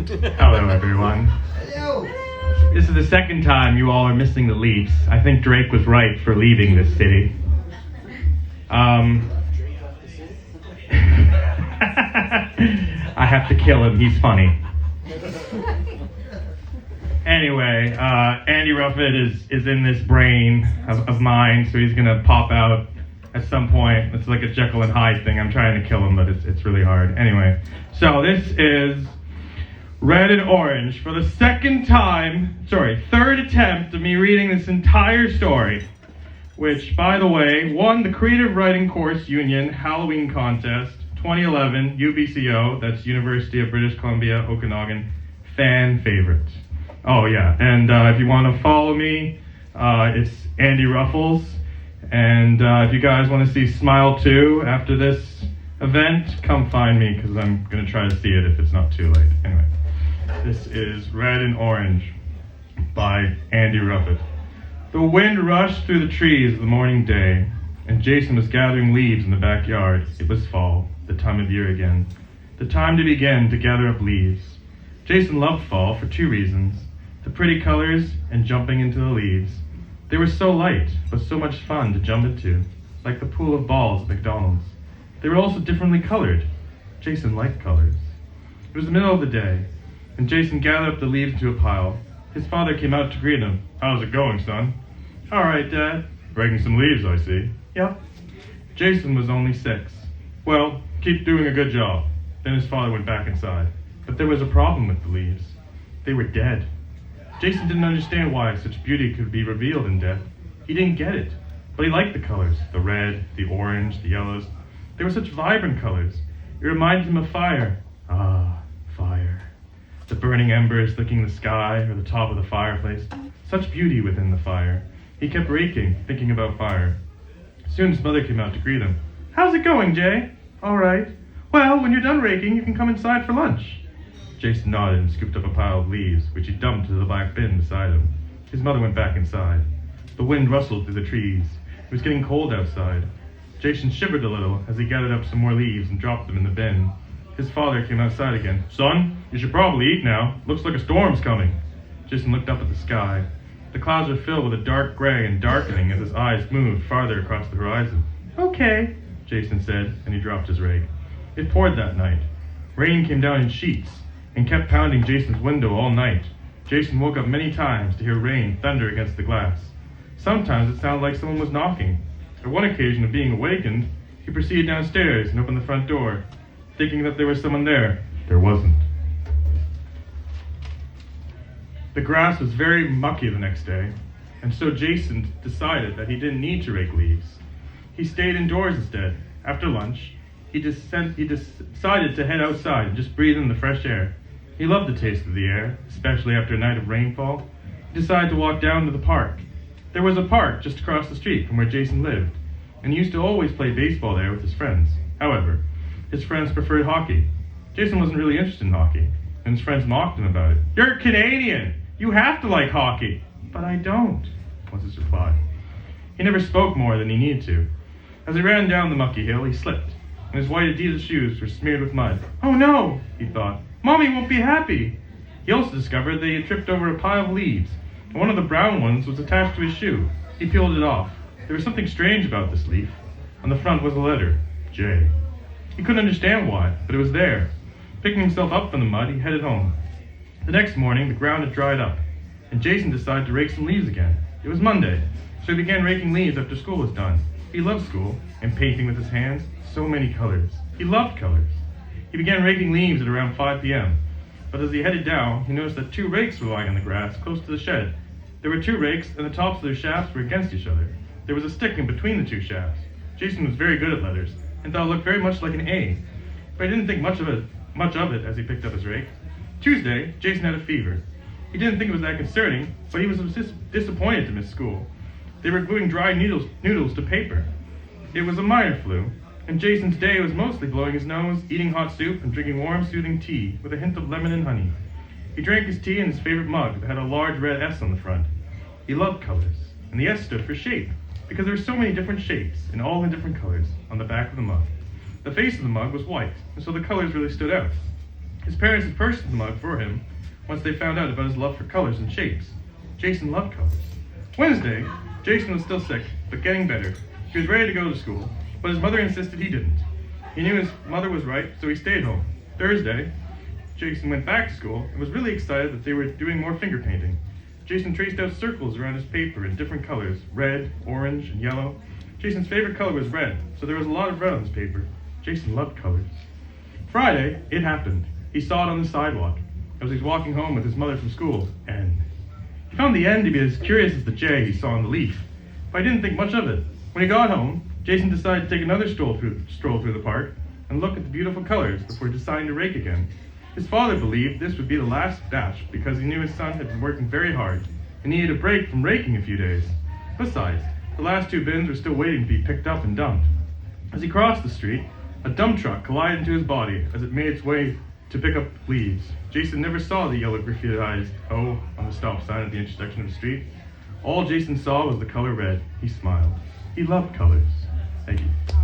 Hello, everyone. This is the second time you all are missing the Leafs. I think Drake was right for leaving this city. I have to kill him. He's funny. Anyway, Andy Ruffett is in this brain of mine, so he's gonna pop out at some point. It's like a Jekyll and Hyde thing. I'm trying to kill him, but it's really hard. Anyway, so this is Red and Orange for the third attempt of me reading this entire story, which, by the way, won the Creative Writing Course Union Halloween Contest 2011 UBCO, that's University of British Columbia, Okanagan, fan favorite. Oh yeah, and if you want to follow me, it's Andy Ruffles, and if you guys want to see Smile 2 after this event, come find me, because I'm going to try to see it if it's not too late. Anyway. This is Red and Orange by Andy Ruffett. The wind rushed through the trees of the morning day, and Jason was gathering leaves in the backyard. It was fall, the time of year again. The time to begin to gather up leaves. Jason loved fall for two reasons: the pretty colors and jumping into the leaves. They were so light, but so much fun to jump into, like the pool of balls at McDonald's. They were also differently colored. Jason liked colors. It was the middle of the day, and Jason gathered up the leaves into a pile. His father came out to greet him. "How's it going, son?" "All right, Dad." "Breaking some leaves, I see." "Yep." Jason was only 6. "Well, keep doing a good job." Then his father went back inside. But there was a problem with the leaves. They were dead. Jason didn't understand why such beauty could be revealed in death. He didn't get it. But he liked the colors, the red, the orange, the yellows. They were such vibrant colors. It reminded him of fire. Ah, fire. The burning embers licking the sky or the top of the fireplace. Such beauty within the fire. He kept raking, thinking about fire. Soon his mother came out to greet him. "How's it going, Jay?" "All right." "Well, when you're done raking, you can come inside for lunch." Jason nodded and scooped up a pile of leaves, which he dumped into the black bin beside him. His mother went back inside. The wind rustled through the trees. It was getting cold outside. Jason shivered a little as he gathered up some more leaves and dropped them in the bin. His father came outside again. "Son, you should probably eat now. Looks like a storm's coming." Jason looked up at the sky. The clouds were filled with a dark gray and darkening as his eyes moved farther across the horizon. "Okay," Jason said, and he dropped his rake. It poured that night. Rain came down in sheets and kept pounding Jason's window all night. Jason woke up many times to hear rain thunder against the glass. Sometimes it sounded like someone was knocking. At one occasion of being awakened, he proceeded downstairs and opened the front door, thinking that there was someone there. There wasn't. The grass was very mucky the next day, and so Jason decided that he didn't need to rake leaves. He stayed indoors instead. After lunch, he decided to head outside and just breathe in the fresh air. He loved the taste of the air, especially after a night of rainfall. He decided to walk down to the park. There was a park just across the street from where Jason lived, and he used to always play baseball there with his friends. However, his friends preferred hockey. Jason wasn't really interested in hockey, and his friends mocked him about it. "You're Canadian! You have to like hockey!" "But I don't," was his reply. He never spoke more than he needed to. As he ran down the mucky hill, he slipped, and his white Adidas shoes were smeared with mud. "Oh no," he thought. "Mommy won't be happy." He also discovered that he had tripped over a pile of leaves, and one of the brown ones was attached to his shoe. He peeled it off. There was something strange about this leaf. On the front was a letter, J. He couldn't understand why, but it was there. Picking himself up from the mud, he headed home. The next morning, the ground had dried up, and Jason decided to rake some leaves again. It was Monday, so he began raking leaves after school was done. He loved school, and painting with his hands, so many colors. He loved colors. He began raking leaves at around 5 p.m., but as he headed down, he noticed that 2 rakes were lying on the grass close to the shed. There were 2 rakes, and the tops of their shafts were against each other. There was a stick in between the 2 shafts. Jason was very good at letters, and thought it looked very much like an A, but he didn't think much of it as he picked up his rake. Tuesday, Jason had a fever. He didn't think it was that concerning, but he was disappointed to miss school. They were gluing dry noodles to paper. It was a minor flu, and Jason's day was mostly blowing his nose, eating hot soup, and drinking warm, soothing tea with a hint of lemon and honey. He drank his tea in his favorite mug that had a large red S on the front. He loved colors, and the S stood for shape, because there were so many different shapes, and all in different colors, on the back of the mug. The face of the mug was white, and so the colors really stood out. His parents had purchased the mug for him once they found out about his love for colors and shapes. Jason loved colors. Wednesday, Jason was still sick, but getting better. He was ready to go to school, but his mother insisted he didn't. He knew his mother was right, so he stayed home. Thursday, Jason went back to school and was really excited that they were doing more finger painting. Jason traced out circles around his paper in different colors, red, orange, and yellow. Jason's favorite color was red, so there was a lot of red on his paper. Jason loved colors. Friday, it happened. He saw it on the sidewalk as he was walking home with his mother from school, and he found the N to be as curious as the J he saw on the leaf, but he didn't think much of it. When he got home, Jason decided to take another stroll through the park and look at the beautiful colors before deciding to rake again. His father believed this would be the last batch because he knew his son had been working very hard and needed a break from raking a few days. Besides, the last 2 bins were still waiting to be picked up and dumped. As he crossed the street, a dump truck collided into his body as it made its way to pick up leaves. Jason never saw the yellow graffitiized O on the stop sign at the intersection of the street. All Jason saw was the color red. He smiled. He loved colors. Thank you.